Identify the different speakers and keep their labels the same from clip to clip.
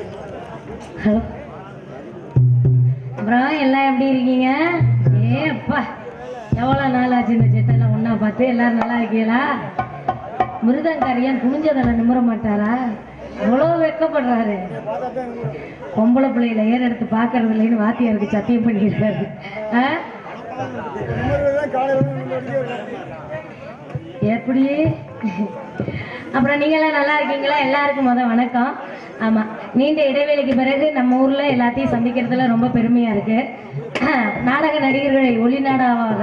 Speaker 1: Hello, அப்புறம் எல்லாம் எப்படி இருக்கீங்க? ஏ அப்பா, எவ்வளோ நாள் ஆச்சு இந்த செட்டெல்லாம் ஒன்றா பார்த்து. எல்லாரும் நல்லா இருக்கீங்களா? மிருதங்காரியன் குனிஞ்சதில் நிமிர மாட்டாரா? அவ்வளோ வெக்கப்படுறாரு. பொம்பளை பிள்ளையில ஏற எடுத்து பார்க்கறது இல்லைன்னு வாத்தியாருக்கு சத்தியம் பண்ணியிருக்காரு. எப்படி? அப்புறம் நீங்களாம் நல்லா இருக்கீங்களா? எல்லாருக்கும் வணக்கம். ஆமாம், நீண்ட இடைவேளைக்கு பிறகு நம்ம ஊரில் எல்லாத்தையும் சந்திக்கிறதுல ரொம்ப பெருமையாக இருக்குது. நாடக நடிகர்களை ஒளிநாடாவாக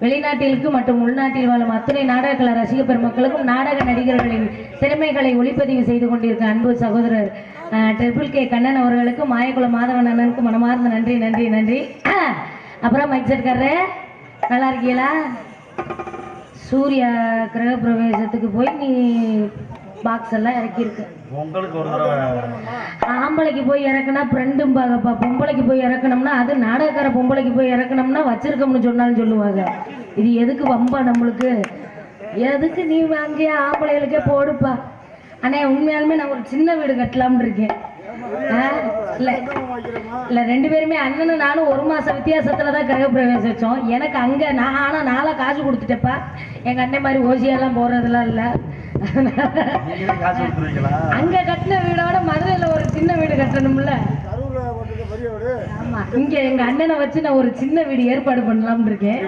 Speaker 1: வெளிநாட்டிற்கு மற்றும் உள்நாட்டில் வாழும் அத்துணை நாடகக்கலை ரசிக பெருமக்களுக்கும் நாடக நடிகர்களின் திறமைகளை ஒளிப்பதிவு செய்து கொண்டிருக்க அன்பு சகோதரர் ட்ரிபிள் கே கண்ணன் அவர்களுக்கும் மாயக்குளம் மாதவன் அண்ணனுக்கும் மனமார்ந்த நன்றி நன்றி நன்றி. அப்புறம் மைச்சர்காரரு நல்லா இருக்கீங்களா? சூர்யா கிரக பிரவேசத்துக்கு போய் நீ பாக்ஸ் எல்லாம் இறக்கியிருக்கு. ஆம்பளைக்கு போய் இறக்குனா ஃப்ரெண்டும் பாகப்பா, பொம்பளைக்கு போய் இறக்கணும்னா அது நாடகக்கார பொம்பளைக்கு போய் இறக்கணும்னா வச்சிருக்கோம்னு சொன்னாலும் சொல்லுவாங்க. இது எதுக்கு வம்பா நம்மளுக்கு? எதுக்கு நீ அங்கேயே ஆம்பளைகளுக்கே போடுப்பா. ஆனால் உண்மையாலுமே நான் ஒரு சின்ன வீடு கட்டலாம்னு இருக்கேன். இல்லை ரெண்டு பேருமே அண்ணனும் நானும் 1 மாதம் வித்தியாசத்தில் தான் கிரக பிரவேசம் வச்சோம். எனக்கு அங்கே நான் ஆனால் நாளாக காசு கொடுத்துட்டேப்பா. எங்கள் அண்ணன் மாதிரி ஓசியெல்லாம் போடுறதுலாம் இல்லை. அங்கே கட்டின வீடோட மதுரையில் ஒரு சின்ன வீடு கட்டணும்ல. ஆமாம், இங்கே எங்கள் அண்ணனை வச்சு நான் ஒரு சின்ன வீடு ஏற்பாடு பண்ணலாம்னு இருக்கேன்.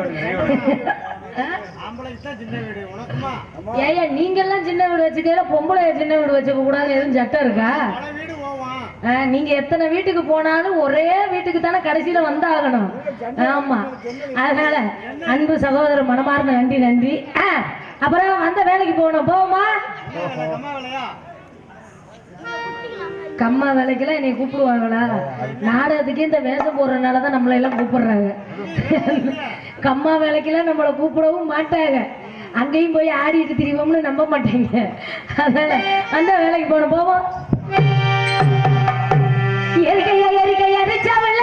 Speaker 1: ஏயா நீங்கெல்லாம் சின்ன வீடு வச்சுக்கல, பொம்பளை சின்ன வீடு வச்சுக்க கூடாது எதுவும் சட்டம் இருக்கா? நீங்க எத்தனை வீட்டுக்கு போனாலும் ஒரே வீட்டுக்கு தானே கடைசியில வந்தாகணும். ஆமா, அதனால அன்பு சகோதரர் மனமார்ந்த நன்றி நன்றி. அப்புறம் அந்த வேலைக்கு போகணும். போவோமா? கம்மா வேலைக்கெல்லாம் என்னை கூப்பிடுவாங்களா? நாடகத்துக்கே இந்த வேஷம் போடுறதுனாலதான் நம்மளை எல்லாம் கூப்பிடுறாங்க. கம்மா வேலைக்கெல்லாம் நம்மளை கூப்பிடவும் மாட்டாங்க. அங்கேயும் போய் ஆடிட்டு திரிவோம்னு நம்ப மாட்டேங்க. அதனால அந்த வேலைக்கு போகணும். போவோம். எரிக்கையா எரிக்கையா ரிச்சாவல்ல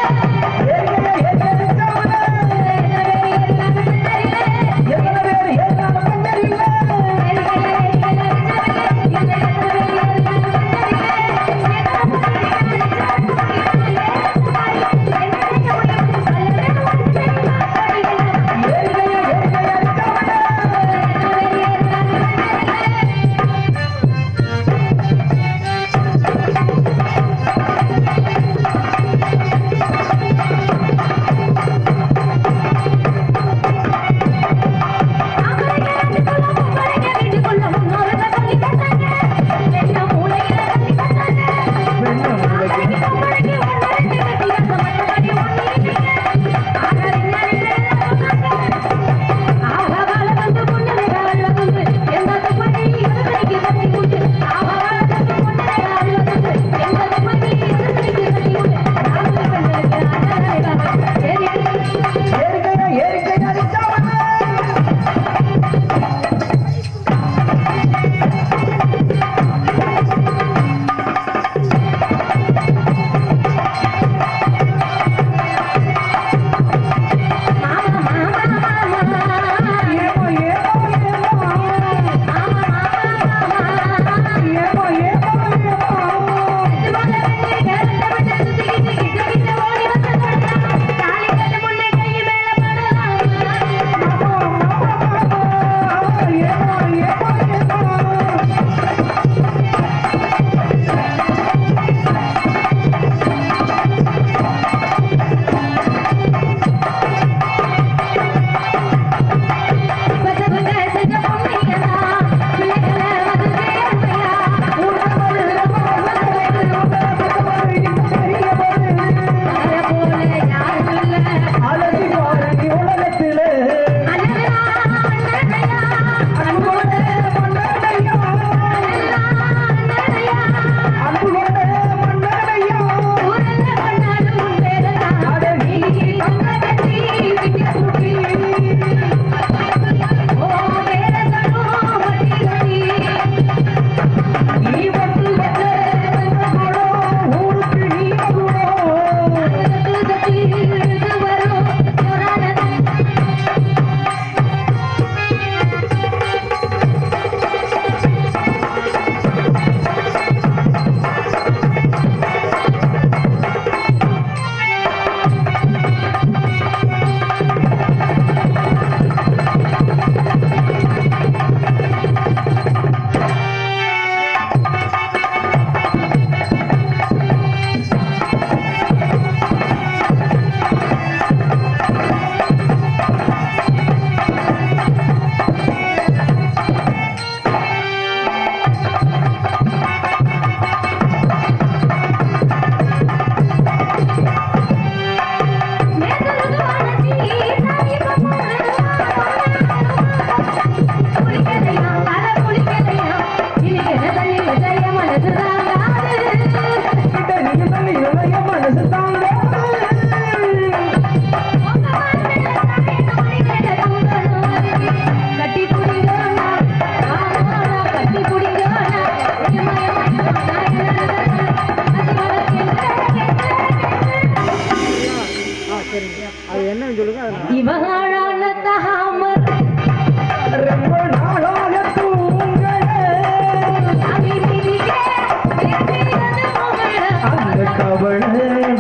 Speaker 2: அவள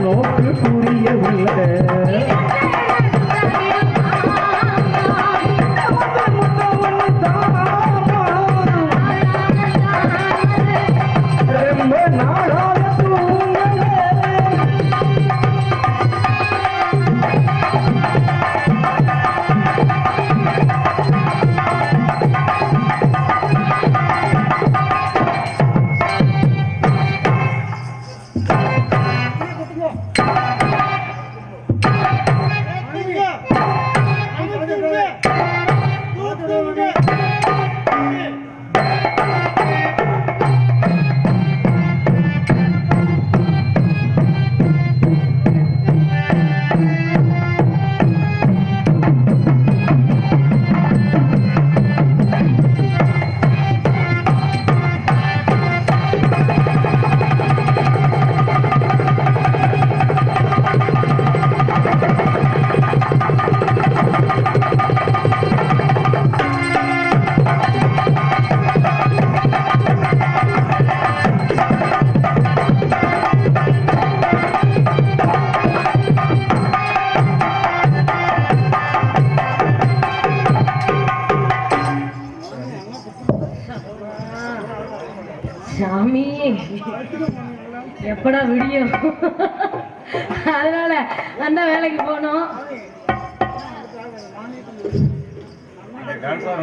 Speaker 2: நோக்கு புரியவில்லை.
Speaker 1: சாமி எப்படா விடியும், அதனால அந்த வேலைக்கு போனோம்.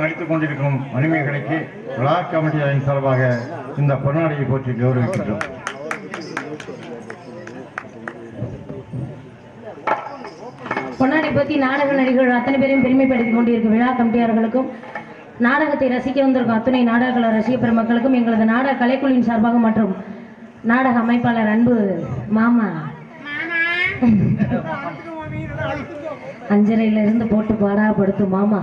Speaker 3: நடித்துக் கொண்டிருக்கும் மணிமேகலைக்கு விழா கமிட்டியின் சார்பாக இந்த பொன்னாடியை போற்றி கௌரவிக்கின்றோம்.
Speaker 1: பொன்னாடி பற்றி நாடக நடிகர்கள் அத்தனை பேரையும் பெருமைப்படுத்திக் கொண்டிருக்கும் விழா கமிட்டியாளர்களுக்கும் நாடகத்தை ரசிக்க வந்திருக்கும் அத்துணை நாடக ரசிக பெருமக்களுக்கும் எங்களது நாடக கலைக்குழுவின் சார்பாக மற்றும் நாடக அமைப்பாளர் அன்பு மாமா 5:30 இருந்து போட்டு பாடா படுத்து மாமா,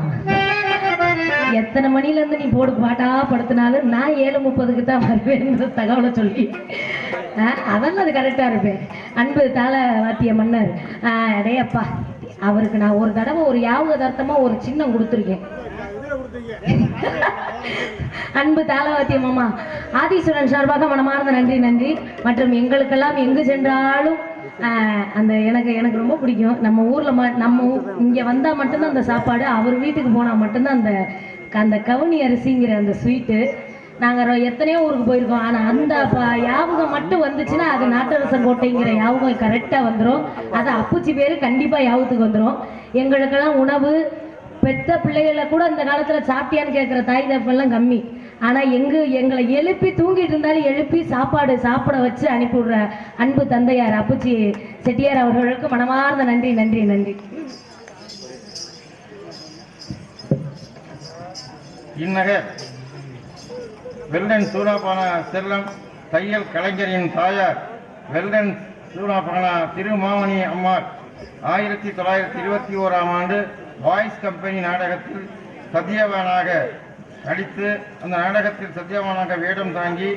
Speaker 1: எத்தனை மணில இருந்து நீ போட்டு பாட்டா படுத்தினாலும் நான் 7:30க்கு தான் வருவேன் தகவலை சொல்லி அதெல்லாம் அது கரெக்டா இருப்பேன். அன்பு தாள வாத்திய மன்னர் அடையப்பா, அவருக்கு நான் ஒரு தடவை ஒரு யாபகதார்த்தமா ஒரு சின்னம் கொடுத்துருக்கேன். அன்பு தாளவாத்திய மாமா ஆதீஸ்வரன் சார்பாக மனமார்ந்த நன்றி நன்றி. மற்றும் எங்களுக்கெல்லாம் எங்கு சென்றாலும் அந்த எனக்கு ரொம்ப பிடிக்கும். நம்ம ஊர்ல நம்ம இங்க வந்தா மட்டும்தான் அந்த சாப்பாடு, அவர் வீட்டுக்கு போனா மட்டும்தான் அந்த அந்த கவுனி அரிசிங்கிற அந்த ஸ்வீட்டு. நாங்கள் எத்தனையோ ஊருக்கு போயிருக்கோம், ஆனால் அந்த யாபகம் மட்டும் வந்துச்சுன்னா அது நாட்டரசன் கோட்டைங்கிற யாபகம் கரெக்டாக வந்துடும். அது அப்புச்சி பேர் கண்டிப்பாக யாபத்துக்கு வந்துடும். எங்களுக்கெல்லாம் உணவு பெற்ற பிள்ளைகளை கூட இந்த காலத்தில் சாப்பிட்டியான்னு கேட்குற தாய் தப்பெல்லாம் கம்மி. ஆனால் எங்களை எழுப்பி தூங்கிட்டு இருந்தாலும் எழுப்பி சாப்பிட வச்சு அனுப்பிவிடுற அன்பு தந்தையார் அப்புச்சி செட்டியார் அவர்களுக்கு மனமார்ந்த நன்றி நன்றி நன்றி.
Speaker 3: இந்நகர் வெள்ளன் சூடாபான செல்லம் தையல் கலைஞரின் தாயார் வெள்ளன் சூடாபான திருமாமணி அம்மாள் 1921ஆம் ஆண்டு வாய்ஸ் கம்பெனி நாடகத்தில் சத்யவானாக நடித்து அந்த நாடகத்தில் சத்யவானாக வேடம் தாங்கி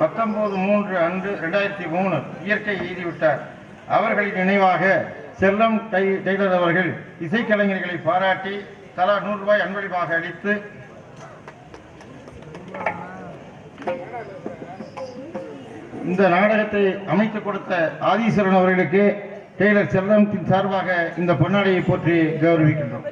Speaker 3: 19/3 அன்று 2003 இயற்கை எய்திவிட்டார். அவர்களின் நினைவாக செல்லம் டெய்லர் அவர்கள் இசைக்கலைஞர்களை பாராட்டி தலா 100 ரூபாய் அன்பளிப்பாக அளித்து இந்த நாடகத்தை அமைத்துக் கொடுத்த ஆதீஸ்வரன் அவர்களுக்கு டெய்லர் செல்லத்தின் சார்பாக இந்த பொன்னாடையை போற்றி கௌரவிக்கின்றோம்.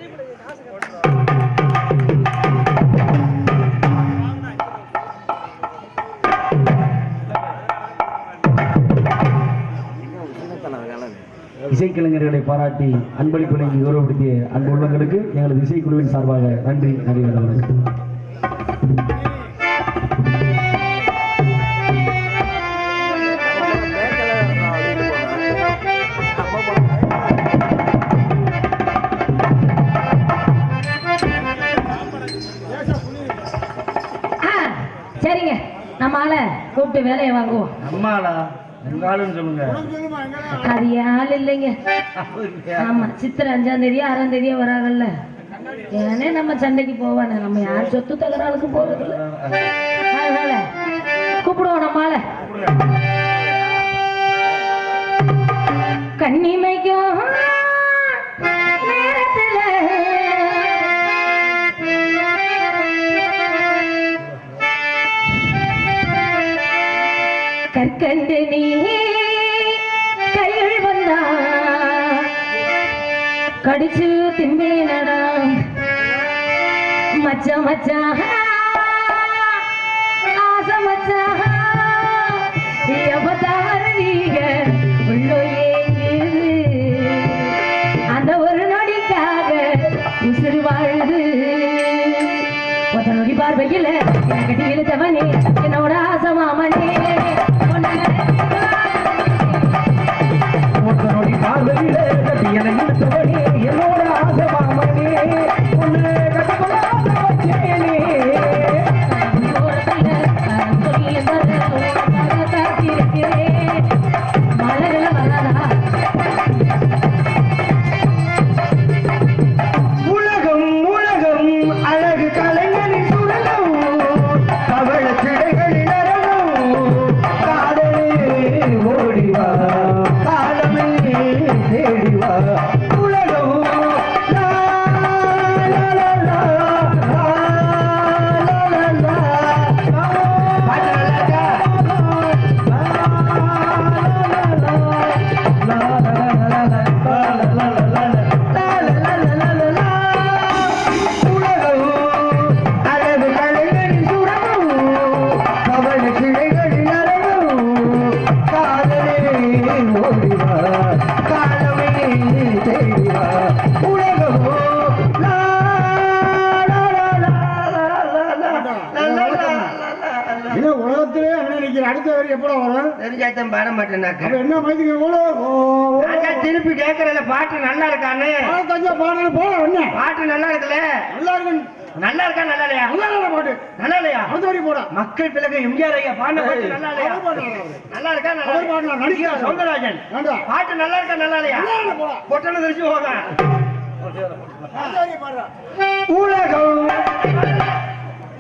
Speaker 2: இசைக்கலைஞர்களை பாராட்டி அன்பளிப்பு வழங்கி கௌரவப்படுத்திய அன்பு உள்ளங்களுக்கு எங்களது இசைக்குழுவின் சார்பாக நன்றி நன்றி.
Speaker 1: சரிங்க, நம்ம ஆளை கூப்பிட்டு வேலையை வாங்குவோம்.
Speaker 3: நம்மளா உங்காலும் சொல்லுங்க,
Speaker 1: அது ஆள் இல்லைங்க. ஆமா, சித்திரை 5ஆம் தேதியோ 6ஆம் தேதியோ வராங்கல்ல, ஏன்னே நம்ம சண்டைக்கு போவானே, நம்ம யார் சொத்து தகராளுக்கு போறதில்ல. அதனால கூப்பிடுவோம் நம்ம ஆளை. கண்ணிமைக்கும் நேரத்துல கற்கண்டு நீ கடிச்சு திம்பேனடா மச்சான் மச்சான் ஆசை மச்சான் எப்பத்தாவர நீங்க உள்ளோ ஏங்குது அந்த ஒரு நொடிக்காக உசுறு வாழுது ஒத்த நொடி பார்வையில் கட்டி இழுத்தவனே என்னோட ஆசை மாமனே
Speaker 2: ஒருத்தனோடி பார்வையிலே கட்டி என இழுத்தவனே என்னோட ஆசை மாமனே உன்னை கட்டப்படாத வச்சேனே உலகம் உலகம் அழகு கலைஞரின் சுடலும் கவள சிடைகளில் அரணும் காதலே ஓடிவா காலமே தேடிவா உலகம் லா, லா, லா, லா, லா, லா, லா, லா. பாட்டு நல்லா இருக்கா? லா, லா, லா, லா, லா, லா, லா, லா, லா, லா. அழகு கலைஞரின் சுடலும் கவள சிலைகளில் அரணும் காதலே ஓடிவா காலமே தேடிவா உலகமோ லா, லா, லா, லா, லா, லா, லா, லா, லா.
Speaker 4: இல்ல உலகத்திலே அண்ணன் நிக்கிற அடுத்த வரி எப்படா வரும்?
Speaker 5: தெரிஞ்சாத்தான் பாட மாட்டேனாக்க
Speaker 4: அப்ப என்ன மைத்துக்கு எவ்வளவு
Speaker 5: திருப்பி கேட்கறல பாட்டு நல்லா இருக்கான்னு
Speaker 4: தஞ்சா பாடல போல என்ன
Speaker 5: பாட்டு நல்லா இருக்குல்ல
Speaker 4: நல்லா இருக்கு
Speaker 5: நல்லா இருக்கா நல்லா இல்லையா
Speaker 4: நல்லா இல்ல பாட்டு
Speaker 5: நல்லா இல்லையா
Speaker 4: அடுத்த வரி போட
Speaker 5: மக்கள் பிறகு எம்ஜிஆர் ஐயா பாடின பாட்டு நல்லா இல்லையா
Speaker 4: அவர் பாடுறாரு.
Speaker 5: நல்லா இருக்கா நல்லா
Speaker 4: அவர் பாடுறாரு, நடிக்கிறார்.
Speaker 5: சௌந்தரராஜன்
Speaker 4: ஏண்டா?
Speaker 5: பாட்டு நல்லா இருக்கா நல்லா இல்லையா
Speaker 4: நல்லா இல்ல போடா.
Speaker 5: பொட்டன்னு தெரிஞ்சு போங்க
Speaker 4: அடுத்த வரி பாடுறா.
Speaker 2: உலகம்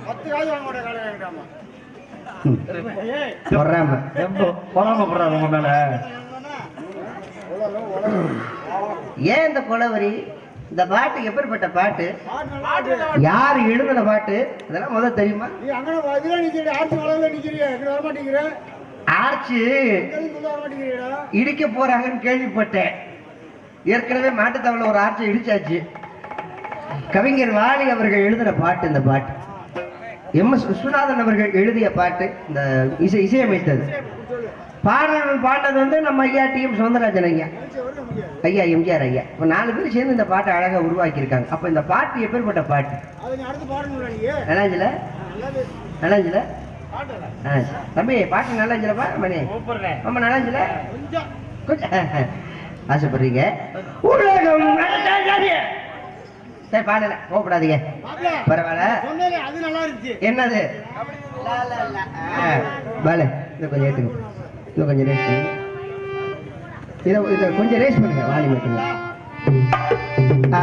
Speaker 4: 10 காசு வாங்க மாட்டேன் காலையில என்கிட்டாமா. ஏய்,
Speaker 5: சொல்றாம
Speaker 2: பொறாமப்படுறாரு உங்க மேல
Speaker 4: உலகம், உலகம்.
Speaker 5: ஏன் இந்த கொலவரி இந்த பாட்டு எப்படிப்பட்ட பாட்டு
Speaker 4: பாட்டு நல்லா இருக்கு.
Speaker 5: யார் எழுதின பாட்டு இதெல்லாம் முதல்ல தெரியுமா
Speaker 4: நீ அங்கன இதுல நிக்கிற ஆர்ச்சி வளவுல நிக்கிறியா எங்க வர மாட்டேங்கிற
Speaker 5: ஆர்ச்சு
Speaker 4: எங்க சொல்ல வர மாட்டேங்கிறீடா
Speaker 5: இடிக்க போறாங்கன்னு கேள்விப்பட்டேன் ஏற்கனவே மாட்டுத்தவளை ஒரு ஆர்ச்சை இடிச்சாச்சு கவிஞர் வாலி அவர்கள் எழுதின பாட்டு இந்த பாட்டு எம்.எஸ். விஸ்வநாதன் அவர்கள் எழுதிய பாட்டு இந்த இசையமைத்தது பாடல்கள் பாடினது வந்து நம்ம ஐயா டி.எம். சௌந்தரராஜன் ஐயா ஐயா எம்ஜிஆர் ஐயா இப்போ 4 பேர் சேர்ந்து இந்த பாட்டை அழகா உருவாக்கி இருக்காங்க அப்ப இந்த பாட்டு எப்பேற்பட்ட பாட்டு
Speaker 4: அது நீ அடுத்து பாடணும்ல நீ
Speaker 5: நல்லாஞ்சில
Speaker 4: நல்லது
Speaker 5: நல்லாஞ்சில
Speaker 4: பாட்டல
Speaker 5: தம்பி பாட்டு நல்லாஞ்சிலப்பா மணி ஆமா நல்லாஞ்சில
Speaker 4: கொஞ்சம்
Speaker 5: கொஞ்சம் ஆசைப்படுறீங்க உலகம் சரி பாடல கோபப்படாதீங்க
Speaker 4: மாப்ள
Speaker 5: பரவாயில்ல
Speaker 4: சொன்னேனே அது நல்லா இருந்துச்சு
Speaker 5: என்னது பால இதை கொஞ்சம் ஏற்றுங்க இன்னும் கொஞ்சம் ரேஸ் பண்ணுங்க இதை கொஞ்சம் ரேஸ் பண்ணுங்க வாலி மாத்துங்க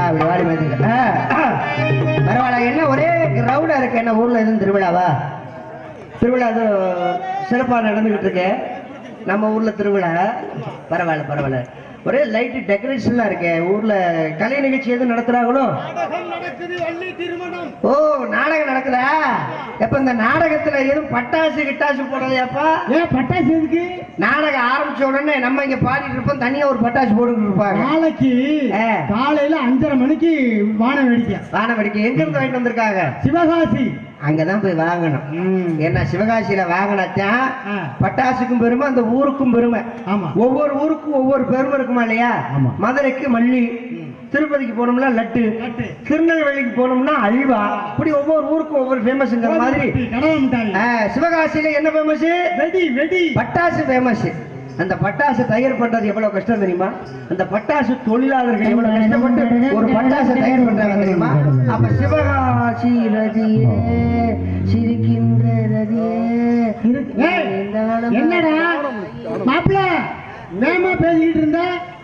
Speaker 5: இப்படி வாலி மாத்துங்க பரவாயில்ல என்ன ஒரே கிரௌடா இருக்கு என்ன ஊர்ல எதுவும் திருவிழாவா திருவிழா எதுவும் சிறப்பாக நடந்துகிட்டு இருக்கு நம்ம ஊர்ல திருவிழா பரவாயில்ல பரவாயில்ல ஒரே லைட் டெக்கரேஷன்லாம் இருக்கே ஊர்ல கலை நிகழ்ச்சி எதுவும் நடத்துறாங்களோ
Speaker 4: நாடகம் நடக்குது அள்ளி திருமணம்
Speaker 5: ஓ நாடகம் நடக்குதா எப்ப இந்த நாடகத்துல எதுவும் பட்டாசு கிட்டாசு போடுறதையாப்பா
Speaker 4: ஏன் பட்டாசு எதுக்கு
Speaker 5: நாடகம் ஆரம்பிச்ச உடனே நம்ம இங்க பாடிட்டு இருப்போம் தனியா ஒரு பட்டாசு போட்டுட்டு இருப்பாங்க
Speaker 4: நாளைக்கு
Speaker 5: ஆ.
Speaker 4: காலையில 5:30 மணிக்கு வான வேடிக்கை
Speaker 5: வான வெடிக்கை எங்க இருந்து வாங்கிட்டு வந்திருக்காங்க
Speaker 4: சிவகாசி
Speaker 5: அங்கதான் போய் வாங்கணும் ஏன்னா சிவகாசியில வாங்கினாத்தான்
Speaker 4: ஆ.
Speaker 5: பட்டாசுக்கும் பெருமை அந்த ஊருக்கும் பெருமை
Speaker 4: ஆமா.
Speaker 5: ஒவ்வொரு ஊருக்கும் ஒவ்வொரு பெருமை இருக்குமா இல்லையா
Speaker 4: ஆமா.
Speaker 5: மதுரைக்கு மல்லி திருப்பதிக்கு போனோம்னா லட்டு
Speaker 4: லட்டு.
Speaker 5: திருநெல்வேலிக்கு போனோம்னா அல்வா இப்படி ஒவ்வொரு ஊருக்கும் ஒவ்வொரு ஃபேமஸ்ங்கிற மாதிரி
Speaker 4: கடலை மிட்டாய்
Speaker 5: சிவகாசியில என்ன ஃபேமஸ்
Speaker 4: வெடி வெடி
Speaker 5: பட்டாசு ஃபேமஸ் அந்த பட்டாசு தயார் பண்றது எவ்வளவு கஷ்டம் தெரியுமா அந்த பட்டாசு தொழிலாளர்கள் எவ்வளவு கஷ்டப்பட்டு ஒரு பட்டாசு தயார் பண்றாங்க தெரியுமா அப்ப சிவகாசி ரதியே சிரிக்கின்ற ரதியே
Speaker 4: ஏய், என்னடா மாப்பிள்ள நேமா பேசிக்கிட்டு இருந்த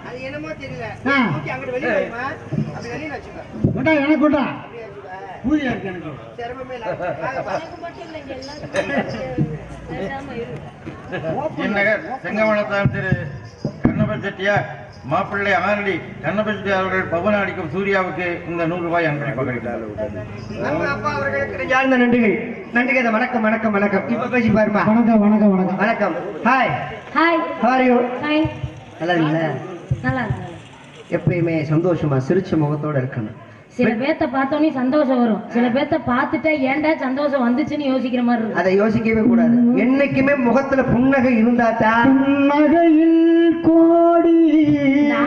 Speaker 5: அது என்னமோ தெரியல
Speaker 4: ஆ.
Speaker 5: அங்கிட்டு வெளியே போய்மா அப்படி வெளியே வச்சுக்கோ
Speaker 4: கொண்டா எனக்கு கொண்டா பூஜையா இருக்கு எனக்கு
Speaker 5: சிரமமே இல்லை
Speaker 3: இந்நகர் செங்கமலத்தான் திரு கண்ணபதி செட்டியார் மாப்பிள்ளை ஆரடி கண்ணபதி செட்டியார் அவர்கள் பவன அடிக்கும் சூர்யாவுக்கு இந்த 100 ரூபாய் அன்பளிப்பாக கிடைத்தார்.
Speaker 5: நம்ம அப்பா அவர்களுக்கு நெஞ்சார்ந்த நன்றிகள் நன்றிகள் வணக்கம் வணக்கம் வணக்கம் இப்ப பேசி பாருமா
Speaker 4: வணக்கம் வணக்கம் வணக்கம்
Speaker 5: வணக்கம் hi
Speaker 1: hi
Speaker 5: how are you
Speaker 1: hi
Speaker 5: நல்லா இருக்கீங்களா
Speaker 1: நல்லா இருக்கு
Speaker 5: எப்பயுமே சந்தோஷமா சிரிச்ச முகத்தோட இருக்கணும்.
Speaker 1: சில பேர்த்த பார்த்தோன்னே சந்தோஷம் வரும், சில பேர்த்த பார்த்துட்டா ஏன்டா சந்தோஷம் வந்துச்சுன்னு யோசிக்கிற மாதிரி இருக்கும்.
Speaker 5: அதை யோசிக்கவே கூடாது. என்னைக்குமே முகத்துல புன்னகை இருந்தாதான்
Speaker 2: புன்னகையில் கோடி.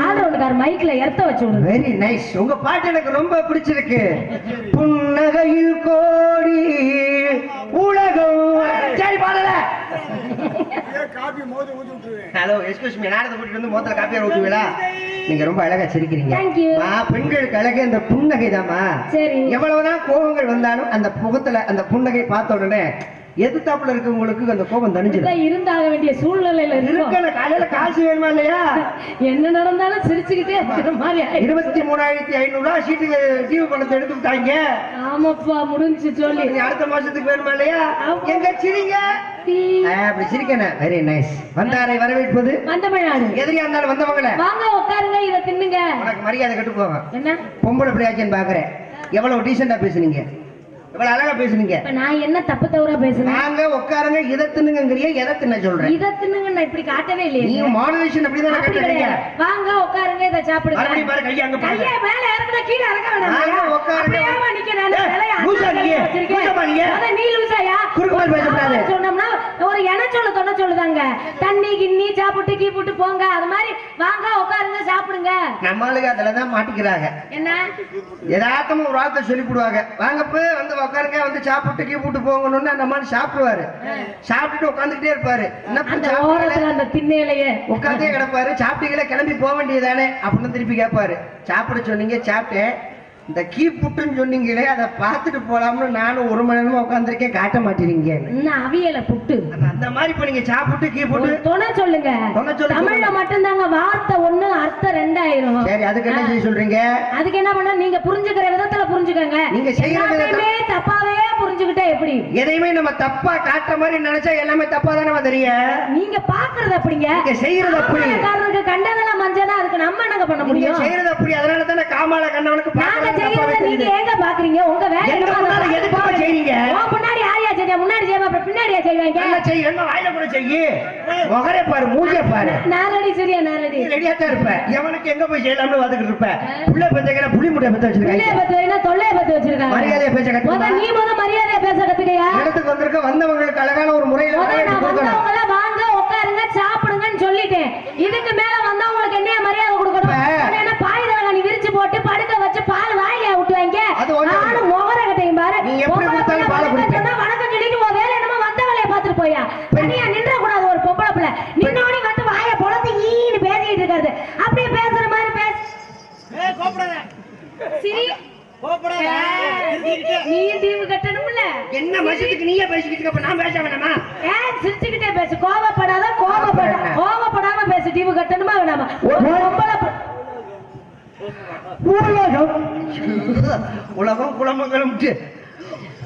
Speaker 1: ஆதரவுக்கார மைக்ல எர்த்த வச்சு விடுங்க.
Speaker 5: Very nice. உங்க பாட்டு எனக்கு ரொம்ப பிடிச்சிருக்கு. புன்னகையில் கோடி உலகம். சரி பாடல. ஹலோ எக்ஸ்கியூஸ் மீ, நாடகத்தை கூட்டிட்டு வந்து மொத்தல காப்பியா ஊத்துவீங்களா? நீங்க ரொம்ப அழகா சிரிக்கிறீங்க.
Speaker 1: Thank you.
Speaker 5: பெண்களுக்கு அழகே அந்த புன்னகை தாமா.
Speaker 1: சரி.
Speaker 5: எவ்வளவுதான் கோபங்கள் வந்தாலும் அந்த முகத்துல அந்த புன்னகை பார்த்த உடனே எதிர்த்தாப்புல இருக்கவங்களுக்கு அந்த கோபம் தணிஞ்சிடும்.
Speaker 1: இருந்தாக வேண்டிய சூழ்நிலையில
Speaker 5: இருக்கிற காலையில காசு வேணுமா இல்லையா?
Speaker 1: என்ன நடந்தாலும் சிரிச்சுக்கிட்டே இருக்கிற மாதிரி
Speaker 5: 23,500 சீட்டுக்கு டிவி பணத்தை எடுத்துட்டாங்க.
Speaker 1: ஆமாப்பா முடிஞ்சு சொல்லி
Speaker 5: அடுத்த மாசத்துக்கு வேணுமா இல்லையா? எங்க சிரிங்க அப்படி சிரிக்கணும். Very nice. வந்தாரை வரவேற்பது
Speaker 1: வந்தமிழ்நாடு.
Speaker 5: எதிரியா இருந்தாலும் வந்தவங்கள
Speaker 1: வாங்க உட்காருங்க, இதை தின்னுங்க.
Speaker 5: உனக்கு மரியாதை கட்டு போங்க.
Speaker 1: என்ன
Speaker 5: பொம்பளை பிள்ளையாச்சுன்னு பாக்குறேன். எவ்வளவு டீசெண்டா பேசுனீங்க, எவ்வளவு அழகா பேசுனீங்க.
Speaker 1: இப்ப நான் என்ன தப்பு தவறா பேசுறேன்?
Speaker 5: நாங்க உட்காருங்க இதை தின்னுங்கறிய எதை தின்ன சொல்றேன்?
Speaker 1: இதை தின்னுங்க நான் இப்படி காட்டவே இல்லையே.
Speaker 5: நீங்க மாடுலேஷன் அப்படிதான்
Speaker 1: அப்படி
Speaker 5: கட்டுறீங்க.
Speaker 1: கிடையாது. வாங்க உட்காருங்க, இதை சாப்பிடுங்க.
Speaker 5: மறுபடியும் பாரு கையை அங்க போடுங்க.
Speaker 1: கையை மேல இறக்குனா கீழே இறக்க வேணாம்.
Speaker 5: வாங்க உட்காருங்க.
Speaker 1: அப்படியே ஏமா நிக்கிறேன்? தலைய
Speaker 5: லூசா நீங்க? லூசா நீங்க?
Speaker 1: அத நீ லூசாயா?
Speaker 5: குறுக்கு மாதிரி பேசக்கூடாது.
Speaker 1: சொன்னோம்னா ஒரு என சொல்ல தொட சொல்லுதாங்க. தண்ணி கிண்ணி சாப்பிட்டு கீப்பிட்டு போங்க. அது மாதிரி வாங்க உட்காருங்க சாப்பிடுங்க.
Speaker 5: நம்மளுக்கு அதுலதான் மாட்டிக்கிறாங்க.
Speaker 1: என்ன
Speaker 5: யதார்த்தமா ஒரு வார்த்தை சொல்லி போடுவாங்க. வாங்கப்ப வந்து உட்காருங்க, வந்து சாப்பிட்டு கீப்பிட்டு போங்கன்னு அந்த மாதிரி சாப்பிடுவாரு. சாப்பிட்டுட்டு உட்காந்துக்கிட்டே இருப்பாரு.
Speaker 1: அந்த ஓரத்துல அந்த திண்ணையிலேயே
Speaker 5: உட்காந்தே கிடப்பாரு. சாப்பிட்டீங்களா கிளம்பி போக வேண்டியதானே அப்படின்னு திருப்பி கேட்பாரு. சாப்பிட சொன்னீங்க சாப்பிட்டேன், இந்த கீ புட்டுன்னு சொன்னீங்களே அதை பார்த்துட்டு போலாம்னு நானும் 1 மணி நேரமா உட்காந்துருக்கேன், காட்ட மாட்டேறீங்க.
Speaker 1: இன்னும் அவியல புட்டு
Speaker 5: அந்த மாதிரி இப்ப நீங்க சாப்பிட்டு கீ புட்டு
Speaker 1: துணை சொல்லுங்க.
Speaker 5: துணை சொல்லு.
Speaker 1: தமிழ்ல மட்டும்தாங்க வார்த்தை 1 அர்த்தம் 2 ஆயிரும்.
Speaker 5: சரி, அதுக்கு என்ன செய்ய சொல்றீங்க?
Speaker 1: அதுக்கு என்ன பண்ண, நீங்க புரிஞ்சுக்கிற விதத்துல புரிஞ்சுக்கங்க.
Speaker 5: நீங்க செய்யற விதத்துல
Speaker 1: தப்பாவே புரிஞ்சுக்கிட்டே எப்படி?
Speaker 5: எதையுமே நம்ம தப்பா காட்டுற மாதிரி நினைச்சா எல்லாமே தப்பா தானே தெரியும்.
Speaker 1: நீங்க பாக்குறது அப்படிங்க,
Speaker 5: நீங்க செய்யறது அப்படி.
Speaker 1: காரணத்துக்கு கண்டதெல்லாம் மஞ்சனா, அதுக்கு நம்ம என்ன பண்ண முடியும்?
Speaker 5: நீங்க செய்யறது அப்படி. அதனால தானே காமால கண்ணவனுக்கு
Speaker 1: நாங்க செய்யறத நீங்க எங்க பாக்குறீங்க? உங்க வேலை
Speaker 5: எதுக்கு செய்றீங்க?
Speaker 1: முன்னாடி யாரையா செய்ய, முன்னாடி செய்ய, அப்புறம் பின்னாடியா செய்வாங்க?
Speaker 5: என்ன செய்ய, என்ன வாயில கூட செய்யி. முகரே பாரு, மூஞ்சிய பாரு.
Speaker 1: நாரடி சரியா, நாரடி
Speaker 5: ரெடியா தான் இருப்ப. எவனுக்கு எங்க போய் செய்யலாம்னு வந்துகிட்டு இருப்ப. புள்ள பத்தக்கற புளி முட்டை பத்த வச்சிருக்காங்க.
Speaker 1: புள்ளைய பத்த வைனா தொல்லைய பத்த வச்சிருக்காங்க.
Speaker 5: மரியாதையா பேச கத்துக்க.
Speaker 1: நீ மரியாதையா பேச கத்துக்கயா?
Speaker 5: இடத்துக்கு வந்திருக்க வந்தவங்களுக்கு அழகான ஒரு முறையில
Speaker 1: வந்தவங்கள வாங்க உட்காருங்க சாப்பிடுங்கன்னு சொல்லிட்டேன். இதுக்கு மேல வந்தவங்களுக்கு என்ன மரியாதை கொடுக்கணும்? என்ன பாய் தலகாணி விரிச்சு போட்டு படுக்க வச்சு பால் வாயில விட்டுவாங்க. நானும் முகர கட்டையும் பாரு.
Speaker 5: நீ எப்படி கொடுத்தாலும் பால் குடிப்பேன்.
Speaker 1: வணக்கம் சொல்லிட்டு உன் வேலை என்னமோ வந்த வேலையை பார்த்துட்டு போயா. தனியா நின்ற கூடாது ஒரு பொம்பளை பிள்ளை. நின்னோடி வந்து வாயை பொழந்து ஈன்னு பேசிக்கிட்டு இருக்காது. அப்படியே பேசுற மாதிரி பேச சரி. நீ தீவு கட்டணும்ல.
Speaker 5: என்ன மசத்துக்கு நீயே பேசிக்கிட்டு இருக்க, நான் பேச வேணாமா?
Speaker 1: சிரிச்சுக்கிட்டே பேசு, கோபப்படாத. கோபப்படாம பேசு. தீவு கட்டணுமா வேணாமா?
Speaker 5: உலகம் குளமங்கலம்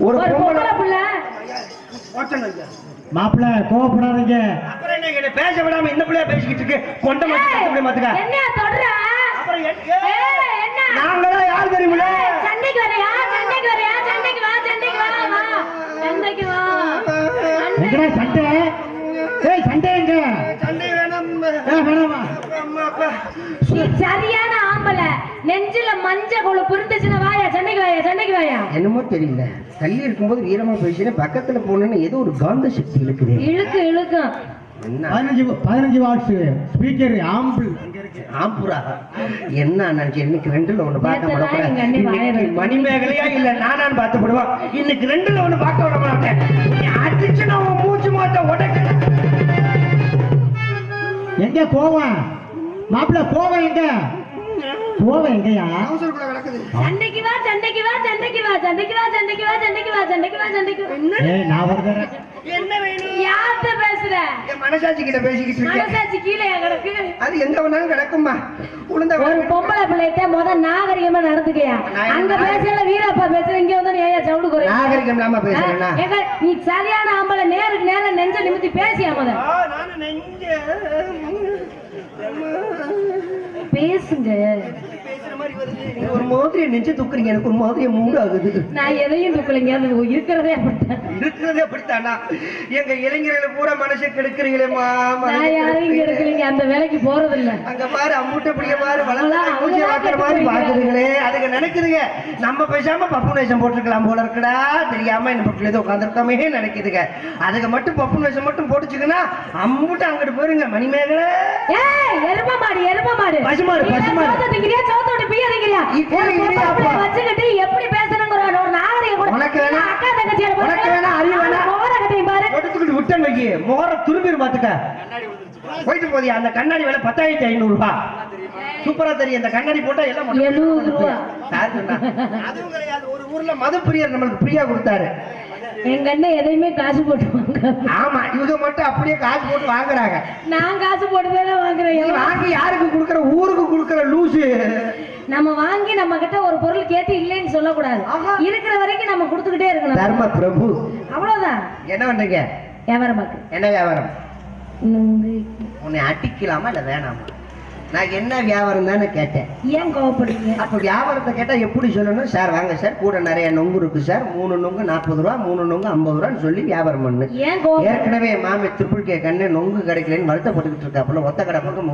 Speaker 5: ஒரு
Speaker 1: பொம்பளை பிள்ளை.
Speaker 2: மாப்பிள்ள கோவப்படாதீங்க.
Speaker 5: அப்புறம் என்ன பேச விடாம இந்த பிள்ளைய பேசிக்கிட்டு இருக்கு. கொண்ட மாத்துக்க.
Speaker 1: என்ன தொடர?
Speaker 5: நாங்களா யார் தெரியுமில்ல?
Speaker 1: சண்டைக்கு வரையா? சண்டைக்கு வரையா? சண்டைக்கு வா, சண்டைக்கு வா, வா. சண்டைக்கு வா.
Speaker 2: எங்கடா சண்டை? ஏய் சண்டை எங்க?
Speaker 5: சண்டை வேணாம்.
Speaker 2: வேணாமா?
Speaker 1: நீ சரியான ஆம்பளை. நெஞ்சில மஞ்ச கொழுப்பு இருந்துச்சுன்னா வாயா, சண்டைக்கு வாயா, சண்டைக்கு வாயா.
Speaker 5: என்னமோ தெரியல, தள்ளி இருக்கும்போது வீரமா பேசினேன், பக்கத்துல போனேன்னு ஏதோ ஒரு காந்த சக்தி இழுக்குது.
Speaker 1: இழுக்கும்.
Speaker 2: 15 வாட்ஸ் ஸ்பீக்கர் ஆம்பிள்
Speaker 5: ஆம்புரா என்ன நினைச்சு இன்னைக்கு 2ல 1 பார்க்க மாட்டேன். மணிமேகலையா இல்ல நானான்னு பார்த்து போடுவான். இன்னைக்கு 2ல 1 பார்க்க விட மாட்டேன். அடிச்சு நான் மூச்சு மாட்டேன் உடக்க.
Speaker 2: எங்க போவான் மாப்பிள்ள? போவேன் எங்க? போவேன் எங்கயா?
Speaker 1: சண்டைக்கு வா, சண்டைக்கு வா, சண்டைக்கு வா, சண்டைக்கு வா, சண்டைக்கு வா, சண்டைக்கு வா, சண்டைக்கு வா, சண்டைக்கு வா.
Speaker 2: ஏய் நான் வரேன்.
Speaker 5: என்ன வேணும்?
Speaker 1: யார்கிட்ட பேசுற?
Speaker 5: என் மனசாட்சி கிட்ட பேசிக்கிட்டு இருக்கேன்.
Speaker 1: மனசாட்சி கீழே கிடக்கு.
Speaker 5: அது எங்க வேணாலும் கிடக்குமா? உளுந்த
Speaker 1: ஒரு பொம்பளை பிள்ளைகிட்ட நாகரிகமா நடந்துக்கையா. அங்க பேசல வீரப்பா பேசுற, இங்க வந்து ஏயா சவுண்ட் குறை.
Speaker 5: நாகரிகம் இல்லாம பேசுறேன்னா
Speaker 1: நீ சரியான ஆம்பளை. நேருக்கு நேரம் நெஞ்ச நிமித்தி பேசியா முத.
Speaker 5: நானும் நெஞ்ச
Speaker 1: பேசுங்க.
Speaker 5: பேசுற மாதிரி வருது. ஒரு மாதிரியை நெஞ்சு தூக்குறீங்க, எனக்கு ஒரு மாதிரியை மூடு ஆகுது.
Speaker 1: நான் எதையும் தூக்கலைங்க, அது இருக்கிறதே அப்படித்தான்.
Speaker 5: இருக்கிறதே அப்படித்தானா? எங்க இளைஞர்களை பூரா மனசை கெடுக்கிறீங்களேம்மா.
Speaker 1: நான் யாரையும் இங்க இருக்கலைங்க, அந்த வேலைக்கு போறது இல்ல.
Speaker 5: அங்க பாரு அம்மூட்ட பிடிக்க பாரு வளர்ந்தா பூஜை வாக்குற மாதிரி பாக்குதுங்களே. அதுக்கு நினைக்குதுங்க நம்ம பேசாம பப்பு நேசம் போட்டுருக்கலாம் போல இருக்குடா, தெரியாம இந்த பப்புல ஏதோ உட்காந்துருக்கோமே நினைக்குதுங்க. அதுக்கு மட்டும் பப்பு நேசம் மட்டும் போட்டுச்சுங்கன்னா அம்மூட்ட அங்கிட்டு போயிருங்க மணிமேகலை.
Speaker 1: ஏய், எருமை மாடு, எருமை மாடு.
Speaker 5: பசுமாடு,
Speaker 1: நீங்க
Speaker 5: பசுமாடு.
Speaker 1: சோத்தை திங்கிறியா, சோத்தோட பிய்ய திங்கிறியா?
Speaker 5: இப்படி
Speaker 1: ஒரு பொம்பளை
Speaker 5: இல்லையாப்பா.
Speaker 1: பிள்ளைய வச்சுக்கிட்டு எப்படி பேசணுங்கிற ஒரு நாகரிகம் கூட.
Speaker 5: உனக்கு வேணா?
Speaker 1: அக்கா தங்கச்சியை பாரு.
Speaker 5: உனக்கு வேணா? அறிவு வேணா?
Speaker 1: மோர கட்டையும் பாரு.
Speaker 5: எடுத்துக்கிட்டு விட்டன் வைக்கி முகர துரும்பிரு பாத்துக்க. போயிட்டு போதியா அந்த கண்ணாடி விலை 10,500 ரூபாய். சூப்பரா தெரியும். இந்த கண்ணாடி போட்டா எல்லாம்
Speaker 1: 70 ரூபா.
Speaker 5: யார் சொன்னா? அதுவும் கிடையாது. ஒரு ஊர்ல மது பிரியர் நம்மளுக்கு ஃப்ரீயா கொடுத்தாரு.
Speaker 1: எங்க அண்ணன் எதையுமே காசு போட்டு வாங்க.
Speaker 5: ஆமா, இவங்க மட்டும் அப்படியே காசு போட்டு வாங்குறாங்க.
Speaker 1: நான் காசு போட்டுதானே வாங்குறேன்.
Speaker 5: நீ வாங்கி யாருக்கு கொடுக்கற? ஊருக்கு கொடுக்கற லூசு.
Speaker 1: நம்ம வாங்கி நம்ம கிட்ட ஒரு பொருள் கேட்டு இல்லைன்னு சொல்லக்கூடாது. இருக்கிற வரைக்கும் நம்ம கொடுத்துக்கிட்டே இருக்கணும்.
Speaker 5: தர்ம பிரபு.
Speaker 1: அவ்வளவுதான்.
Speaker 5: என்ன பண்றீங்க?
Speaker 1: வியாபாரம் பாக்கு.
Speaker 5: என்ன வியாபாரம்? உன்னை அடிக்கலாமா இல்ல வேணாமா? நான் என்ன வியாபாரம் தானே கேட்டேன்.
Speaker 1: ஏன் கோவப்படுறீங்க?
Speaker 5: அப்ப வியாபாரத்தை கேட்டா எப்படி சொல்லணும்? சார் வாங்க சார், கூட நிறைய நொங்கு இருக்கு சார், 3 நொங்கு 40 ரூபா, 3 நொங்கு 50 ரூபான்னு சொல்லி வியாபாரம் பண்ணு.
Speaker 1: ஏன் கோவம்?
Speaker 5: ஏற்கனவே மாமி ட்ரிபிள் கே கண்ணு நொங்கு கிடைக்கலன்னு வருத்தப்பட்டுக்கிட்டு இருக்காப்புல. ஒத்த கடை பக்கம்